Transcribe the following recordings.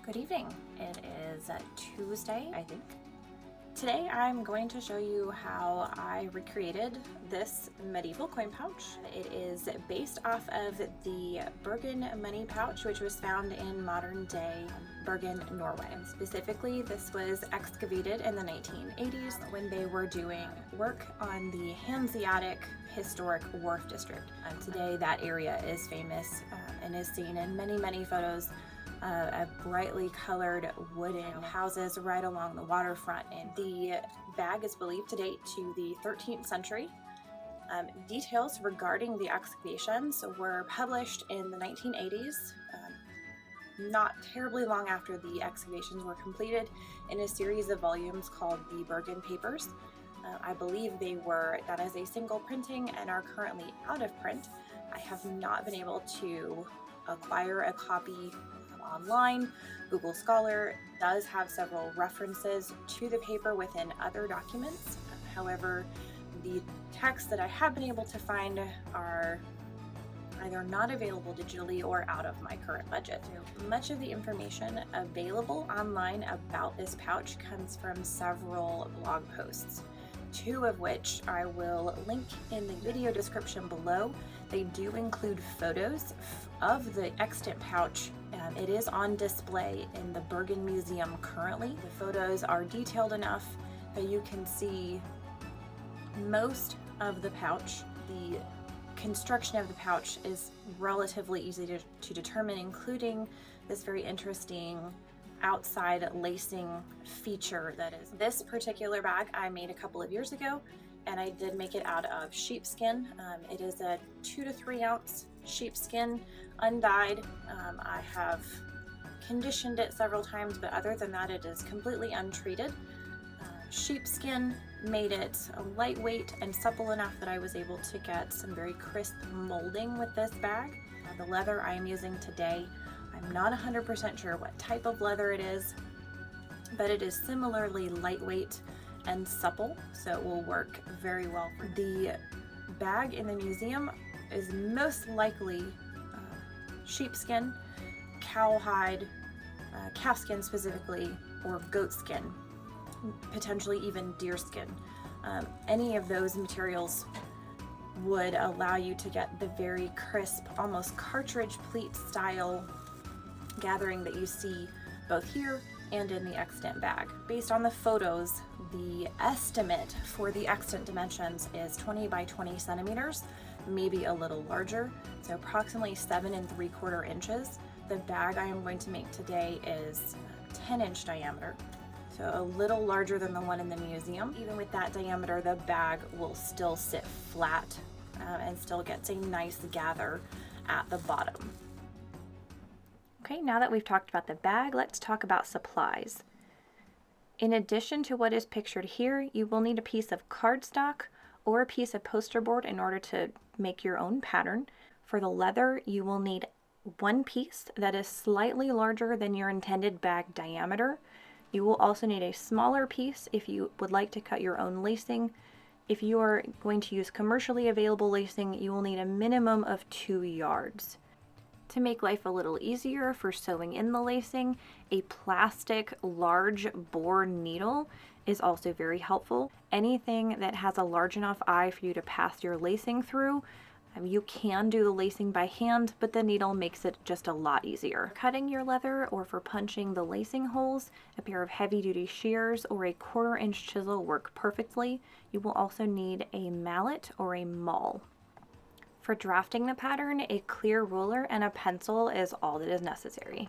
Good evening. It is Tuesday, I think. Today I'm going to show you how I recreated this medieval coin pouch. It is based off of the Bergen money pouch, which was found in modern day Bergen, Norway. Specifically, this was excavated in the 1980s when they were doing work on the Hanseatic Historic Wharf District. And today that area is famous and is seen in many photos of brightly colored wooden houses right along the waterfront. And the bag is believed to date to the 13th century. Details regarding the excavations were published in the 1980s, not terribly long after the excavations were completed, in a series of volumes called the Bergen Papers. I believe they were done as a single printing and are currently out of print. I have not been able to acquire a copy online. Google Scholar does have several references to the paper within other documents. However, the texts that I have been able to find are either not available digitally or out of my current budget. Much of the information available online about this pouch comes from several blog posts, two of which I will link in the video description below. They do include photos of the extant pouch. It is on display in the Bergen Museum currently. The photos are detailed enough that you can see most of the pouch. The construction of the pouch is relatively easy to determine, including this very interesting outside lacing feature that is. This particular bag I made a couple of years ago, and I did make it out of sheepskin. It is a 2 to 3 ounce sheepskin, undyed. I have conditioned it several times, but other than that, it is completely untreated. Sheepskin made it lightweight and supple enough that I was able to get some very crisp molding with this bag. The leather I am using today, I'm not 100% sure what type of leather it is, but it is similarly lightweight and supple, so it will work very well. The bag in the museum is most likely sheepskin, cowhide, calfskin specifically, or goatskin, potentially even deerskin. Any of those materials would allow you to get the very crisp, almost cartridge pleat style gathering that you see both here and in the extant bag. Based on the photos, the estimate for the extant dimensions is 20 by 20 centimeters, maybe a little larger, so approximately 7 3/4 inches. The bag I am going to make today is 10-inch diameter, so a little larger than the one in the museum. Even with that diameter, the bag will still sit flat and still gets a nice gather at the bottom. Okay, now that we've talked about the bag, let's talk about supplies. In addition to what is pictured here, you will need a piece of cardstock or a piece of poster board in order to make your own pattern. For the leather, you will need one piece that is slightly larger than your intended bag diameter. You will also need a smaller piece if you would like to cut your own lacing. If you are going to use commercially available lacing, you will need a minimum of 2 yards. To make life a little easier for sewing in the lacing, a plastic large bore needle is also very helpful. Anything that has a large enough eye for you to pass your lacing through, you can do the lacing by hand, but the needle makes it just a lot easier. For cutting your leather or for punching the lacing holes, a pair of heavy-duty shears or a 1/4 inch chisel work perfectly. You will also need a mallet or a maul. For drafting the pattern, a clear ruler and a pencil is all that is necessary.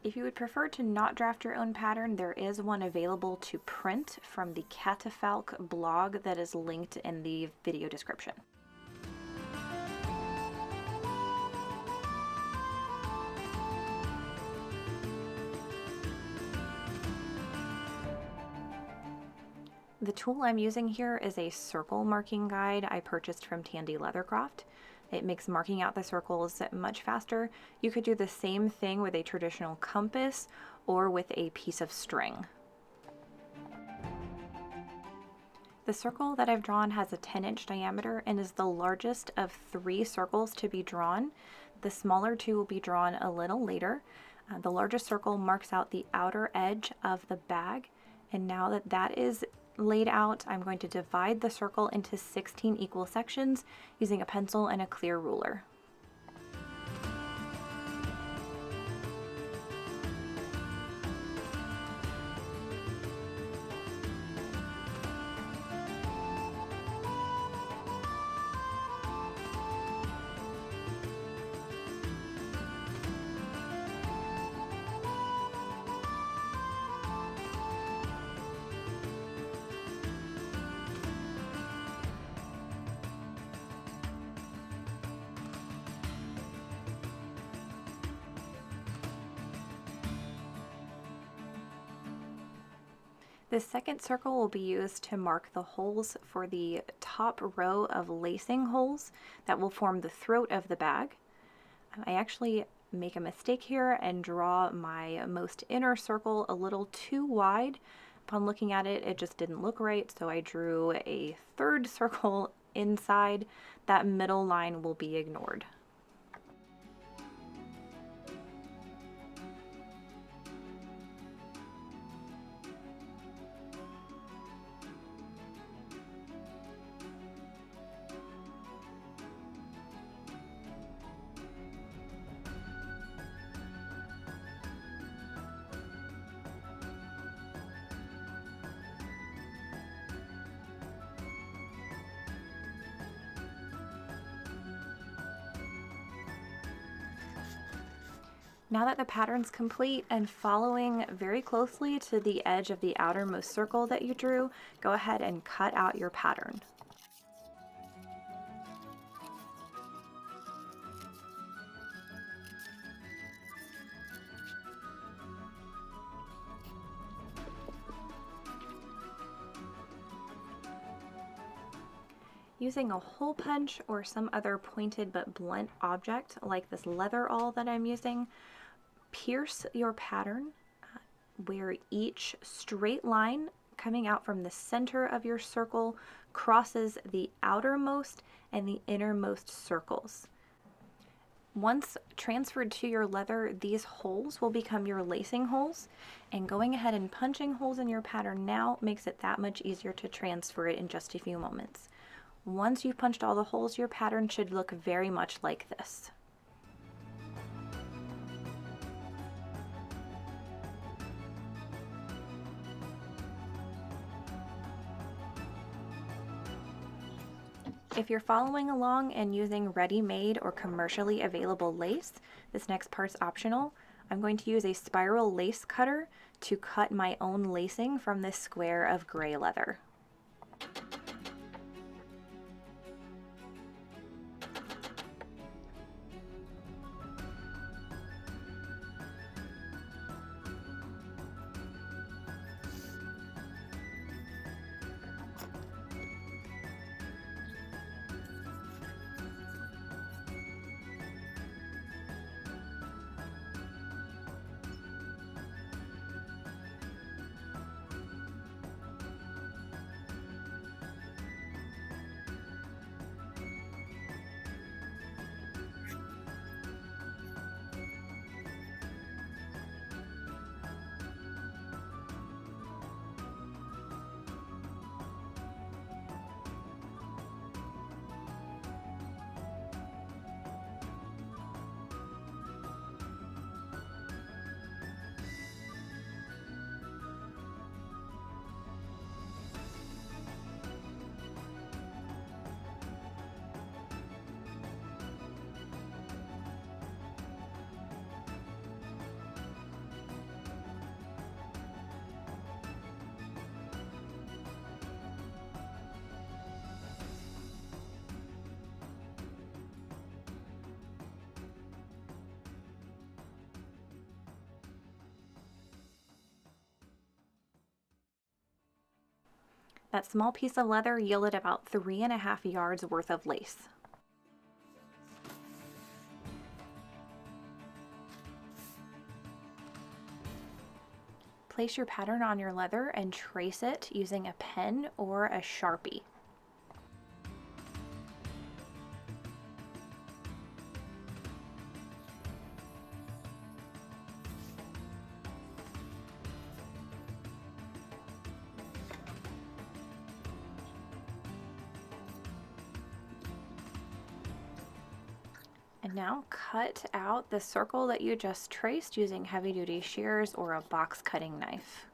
If you would prefer to not draft your own pattern, there is one available to print from the Catafalque blog that is linked in the video description. The tool I'm using here is a circle marking guide I purchased from Tandy Leathercraft. It makes marking out the circles much faster. You could do the same thing with a traditional compass or with a piece of string. The circle that I've drawn has a 10-inch diameter and is the largest of 3 circles to be drawn. The smaller 2 will be drawn a little later. The largest circle marks out the outer edge of the bag, and now that that is laid out, I'm going to divide the circle into 16 equal sections using a pencil and a clear ruler. The second circle will be used to mark the holes for the top row of lacing holes that will form the throat of the bag. I actually make a mistake here and draw my most inner circle a little too wide. Upon looking at it, it just didn't look right, so I drew a third circle inside. That middle line will be ignored. Now that the pattern's complete and following very closely to the edge of the outermost circle that you drew, go ahead and cut out your pattern. Using a hole punch or some other pointed but blunt object like this leather awl that I'm using, pierce your pattern where each straight line coming out from the center of your circle crosses the outermost and the innermost circles. Once transferred to your leather, these holes will become your lacing holes, and going ahead and punching holes in your pattern now makes it that much easier to transfer it in just a few moments. Once you've punched all the holes, your pattern should look very much like this. If you're following along and using ready-made or commercially available lace, this next part's optional. I'm going to use a spiral lace cutter to cut my own lacing from this square of gray leather. That small piece of leather yielded about 3.5 yards worth of lace. Place your pattern on your leather and trace it using a pen or a Sharpie. And now cut out the circle that you just traced using heavy-duty shears or a box cutting knife.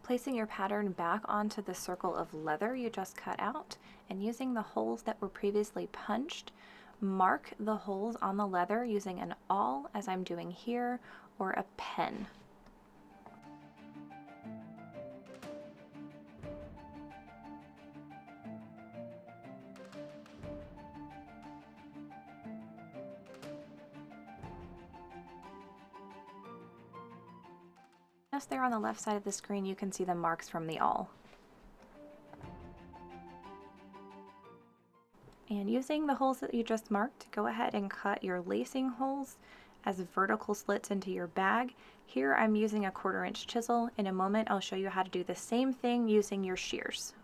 Placing your pattern back onto the circle of leather you just cut out, and using the holes that were previously punched, mark the holes on the leather using an awl, as I'm doing here, or a pen. Just there on the left side of the screen, you can see the marks from the awl. And using the holes that you just marked, go ahead and cut your lacing holes as vertical slits into your bag. Here I'm using a 1/4-inch chisel. In a moment, I'll show you how to do the same thing using your shears.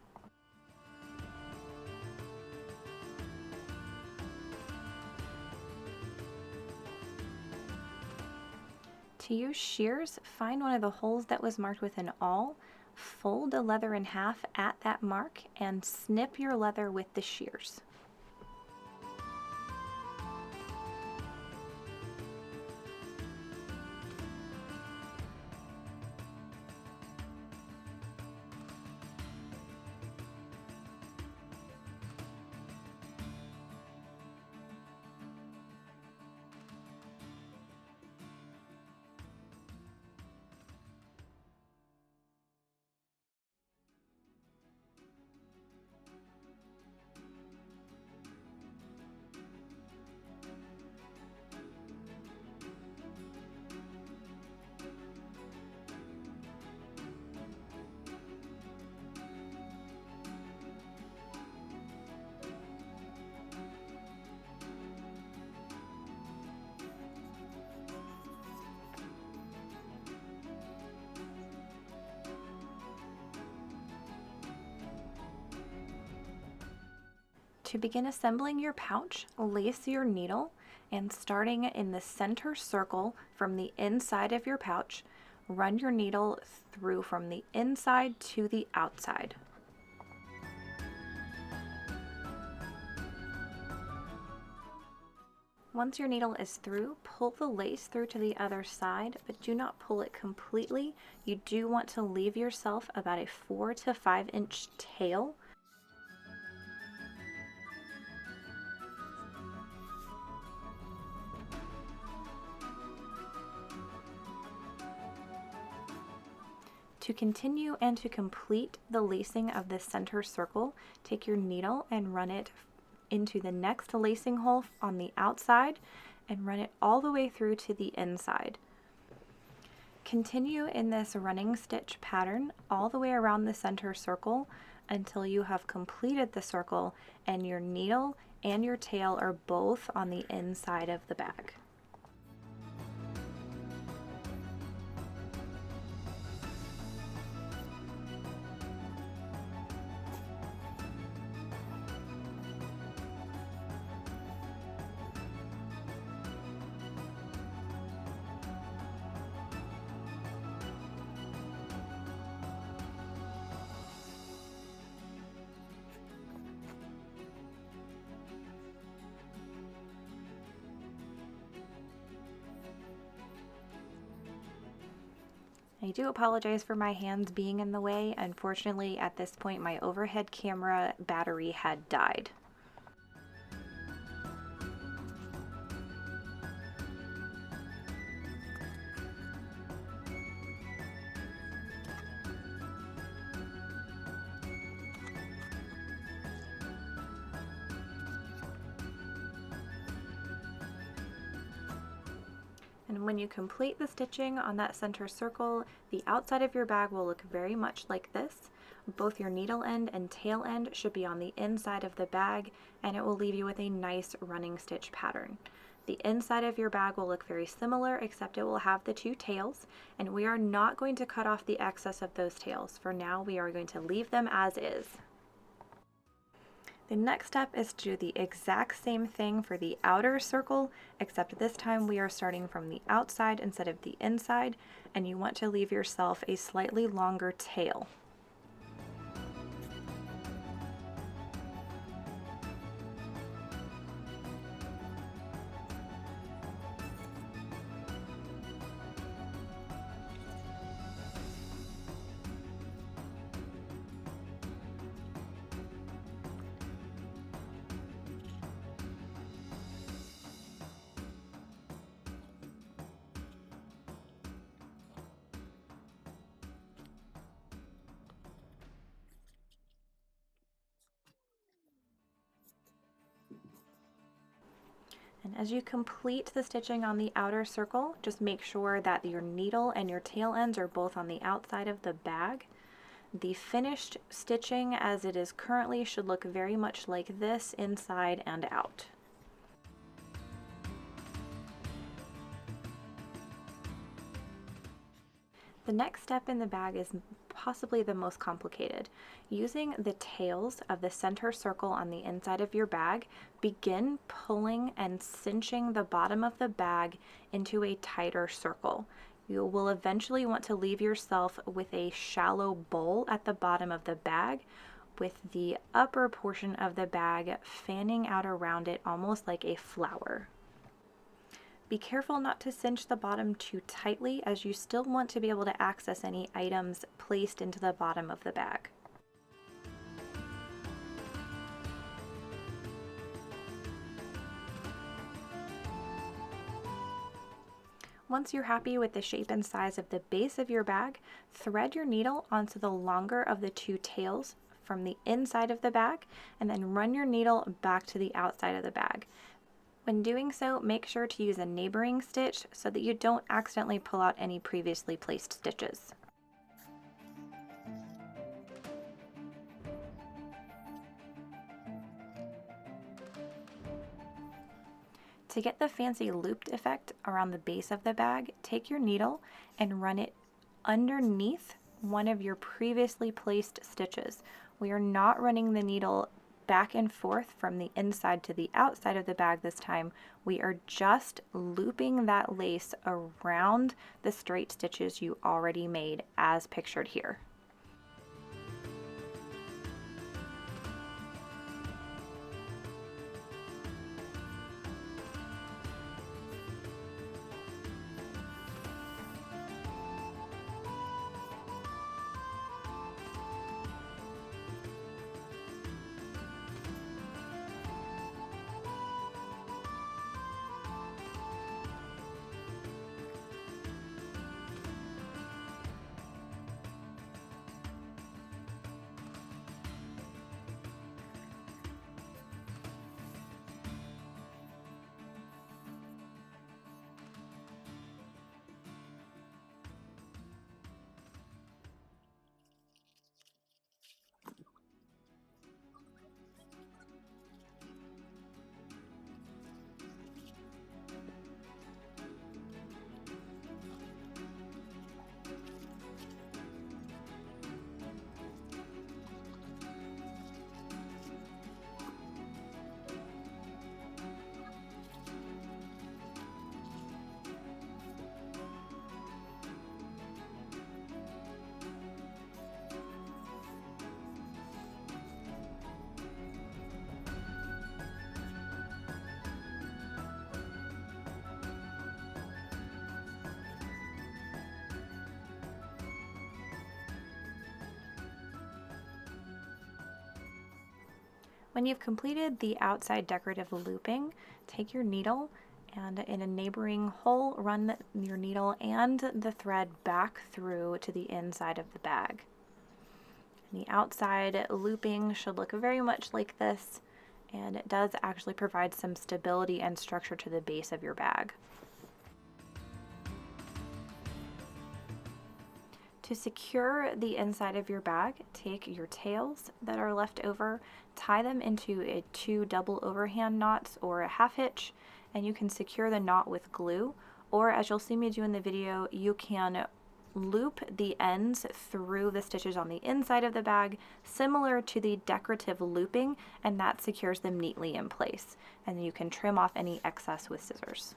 To use shears, find one of the holes that was marked with an awl, fold the leather in half at that mark, and snip your leather with the shears. To begin assembling your pouch, lace your needle, and starting in the center circle from the inside of your pouch, run your needle through from the inside to the outside. Once your needle is through, pull the lace through to the other side, but do not pull it completely. You do want to leave yourself about a 4 to 5 inch tail. To continue and to complete the lacing of the center circle, take your needle and run it into the next lacing hole on the outside and run it all the way through to the inside. Continue in this running stitch pattern all the way around the center circle until you have completed the circle and your needle and your tail are both on the inside of the bag. I do apologize for my hands being in the way. Unfortunately, at this point, my overhead camera battery had died. And when you complete the stitching on that center circle, the outside of your bag will look very much like this. Both your needle end and tail end should be on the inside of the bag, and it will leave you with a nice running stitch pattern. The inside of your bag will look very similar, except it will have the two tails, and we are not going to cut off the excess of those tails. For now, we are going to leave them as is. The next step is to do the exact same thing for the outer circle, except this time we are starting from the outside instead of the inside, and you want to leave yourself a slightly longer tail. And as you complete the stitching on the outer circle, just make sure that your needle and your tail ends are both on the outside of the bag. The finished stitching as it is currently should look very much like this inside and out. The next step in the bag is possibly the most complicated. Using the tails of the center circle on the inside of your bag, begin pulling and cinching the bottom of the bag into a tighter circle. You will eventually want to leave yourself with a shallow bowl at the bottom of the bag, with the upper portion of the bag fanning out around it almost like a flower. Be careful not to cinch the bottom too tightly, as you still want to be able to access any items placed into the bottom of the bag. Once you're happy with the shape and size of the base of your bag, thread your needle onto the longer of the two tails from the inside of the bag, and then run your needle back to the outside of the bag. When doing so, make sure to use a neighboring stitch so that you don't accidentally pull out any previously placed stitches. To get the fancy looped effect around the base of the bag, take your needle and run it underneath one of your previously placed stitches. We are not running the needle back and forth from the inside to the outside of the bag this time. We are just looping that lace around the straight stitches you already made as pictured here. When you've completed the outside decorative looping, take your needle and in a neighboring hole, run your needle and the thread back through to the inside of the bag. The outside looping should look very much like this, and it does actually provide some stability and structure to the base of your bag. To secure the inside of your bag, take your tails that are left over, tie them into 2 double overhand knots or a half hitch, and you can secure the knot with glue, or as you'll see me do in the video, you can loop the ends through the stitches on the inside of the bag, similar to the decorative looping, and that secures them neatly in place. And then you can trim off any excess with scissors.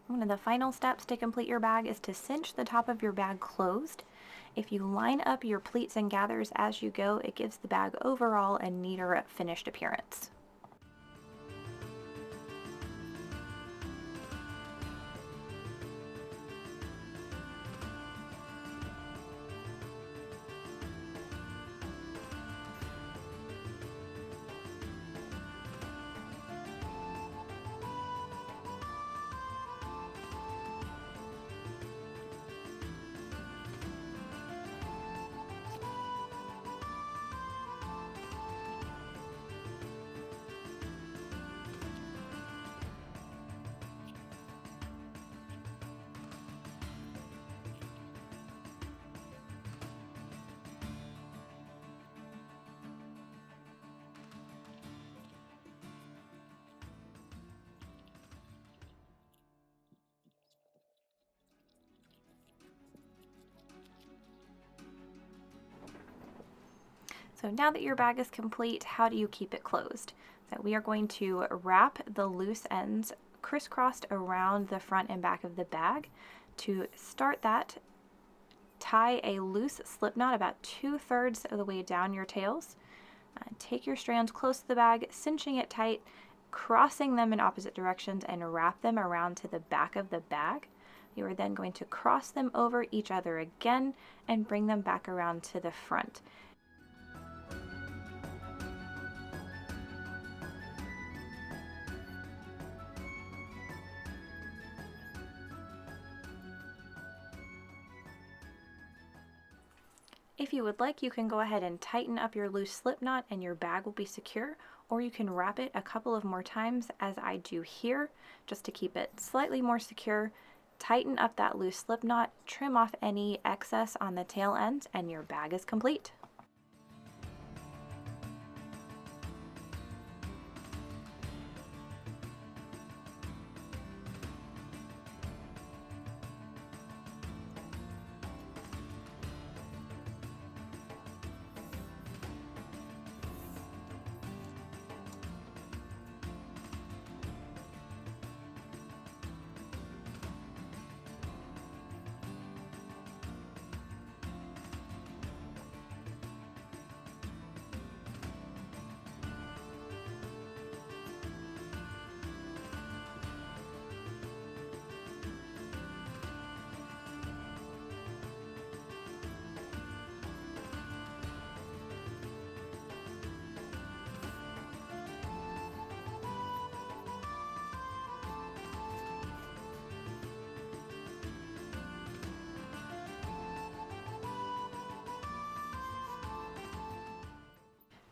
One of the final steps to complete your bag is to cinch the top of your bag closed. If you line up your pleats and gathers as you go, it gives the bag overall a neater finished appearance. So now that your bag is complete, how do you keep it closed? So we are going to wrap the loose ends crisscrossed around the front and back of the bag. To start that, tie a loose slip knot about 2/3 of the way down your tails. Take your strands close to the bag, cinching it tight, crossing them in opposite directions, and wrap them around to the back of the bag. You are then going to cross them over each other again and bring them back around to the front. If you would like, you can go ahead and tighten up your loose slip knot and your bag will be secure, or you can wrap it a couple of more times as I do here, just to keep it slightly more secure. Tighten up that loose slip knot, trim off any excess on the tail end, and your bag is complete.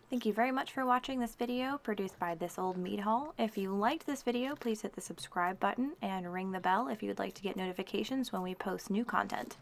Thank you very much for watching this video produced by This Old Meat Haul. If you liked this video, please hit the subscribe button and ring the bell if you would like to get notifications when we post new content.